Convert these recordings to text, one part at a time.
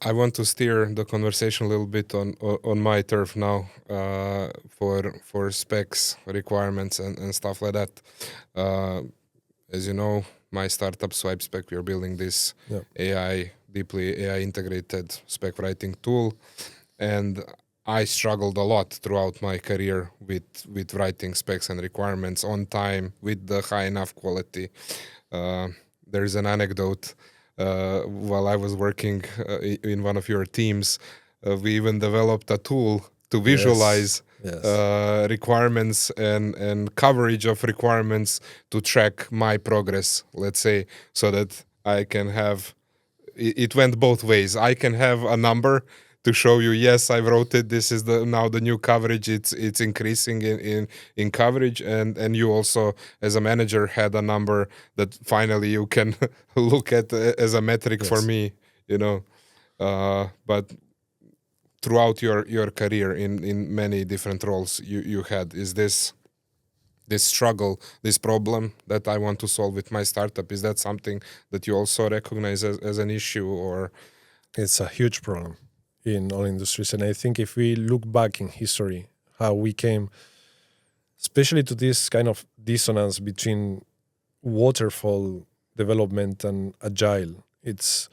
I want to steer the conversation a little bit on my turf now, for specs, requirements, and stuff like that. Uh, as you know, my startup SwipeSpec, we are building this deeply AI integrated spec writing tool, and I struggled a lot throughout my career with writing specs and requirements on time with the high enough quality. There's an anecdote. While I was working in one of your teams, we even developed a tool to visualize requirements and coverage of requirements to track my progress, let's say, so that I can have it went both ways. I can have a number to show you, yes, I wrote it. This is now the new coverage. It's increasing in coverage, and you also, as a manager, had a number that finally you can look at as a metric for me. But throughout your career in many different roles you had, is this struggle, this problem that I want to solve with my startup, is that something that you also recognize as an issue? Or it's a huge problem in all industries. And I think if we look back in history, how we came, especially to this kind of dissonance between waterfall development and agile, it's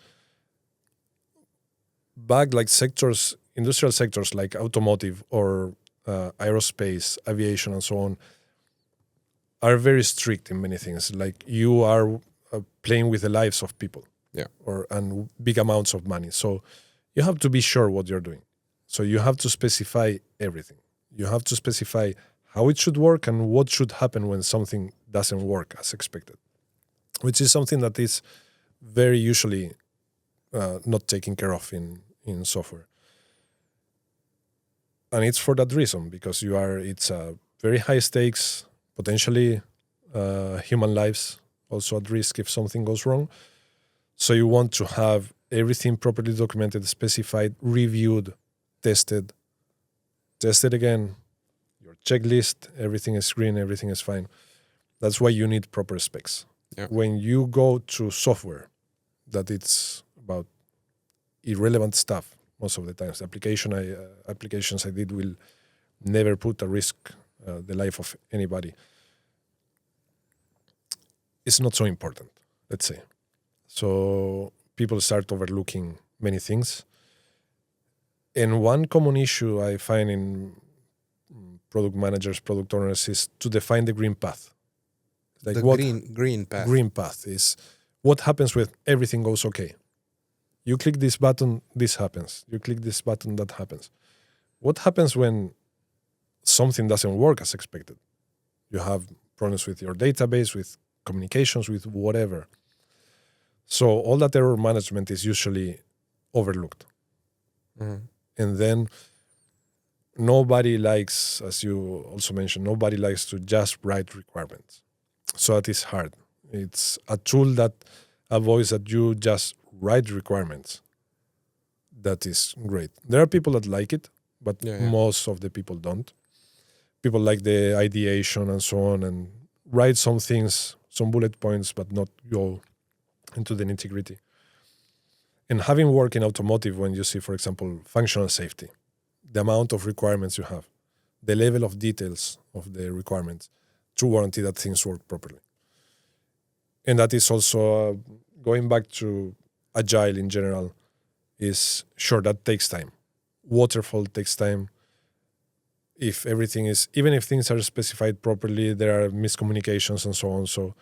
back like sectors, industrial sectors like automotive or aerospace, aviation, and so on, are very strict in many things. Like you are playing with the lives of people, and big amounts of money. So you have to be sure what you're doing. So you have to specify everything. You have to specify how it should work and what should happen when something doesn't work as expected, which is something that is very usually not taken care of in software. And it's for that reason, because it's a very high stakes, potentially human lives also at risk if something goes wrong. So you want to have everything properly documented, specified, reviewed, tested again, your checklist, everything is green, everything is fine. That's why you need proper specs. Yeah. When you go to software, that it's about irrelevant stuff most of the times. Applications I did will never put at risk the life of anybody. It's not so important, let's say. So people start overlooking many things. And one common issue I find in product managers, product owners, is to define the green path. Like green path. Green path is what happens when everything goes okay. You click this button, this happens. You click this button, that happens. What happens when something doesn't work as expected? You have problems with your database, with communications, with whatever. So all that error management is usually overlooked. Mm-hmm. And then nobody likes, as you also mentioned, nobody likes to just write requirements. So that is hard. It's a tool that avoids that you just write requirements. That is great. There are people that like it, but most of the people don't. People like the ideation and so on, and write some things, some bullet points, but not go into the nitty-gritty. And having worked in automotive, when you see, for example, functional safety, the amount of requirements you have, the level of details of the requirements to guarantee that things work properly. And that is also, going back to Agile in general, is sure that takes time. Waterfall takes time. If everything is, even if things are specified properly, there are miscommunications and so on. So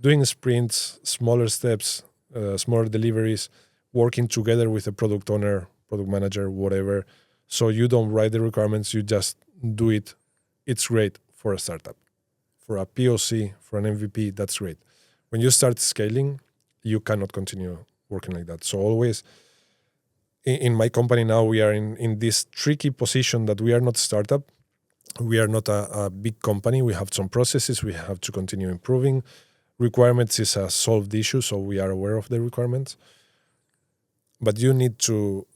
doing sprints, smaller steps, smaller deliveries, working together with a product owner, product manager, whatever. So you don't write the requirements, you just do it. It's great for a startup. For a POC, for an MVP, that's great. When you start scaling, you cannot continue working like that. So always, in my company now, we are in this tricky position that we are not a startup. We are not a big company. We have some processes. We have to continue improving. Requirements is a solved issue, so we are aware of the requirements. But you need to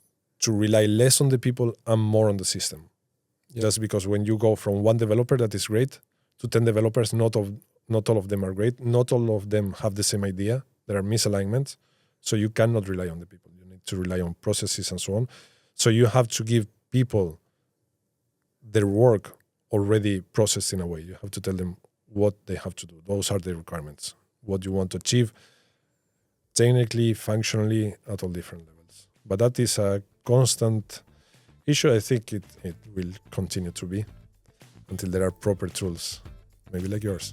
rely less on the people and more on the system. Yeah. Just because when you go from one developer that is great to 10 developers, not all of them are great. Not all of them have the same idea. There are misalignments. So you cannot rely on the people. You need to rely on processes and so on. So you have to give people their work already processed in a way. You have to tell them what they have to do. Those are the requirements. What you want to achieve technically, functionally, at all different levels. But that is a constant issue. I think it will continue to be until there are proper tools, maybe like yours.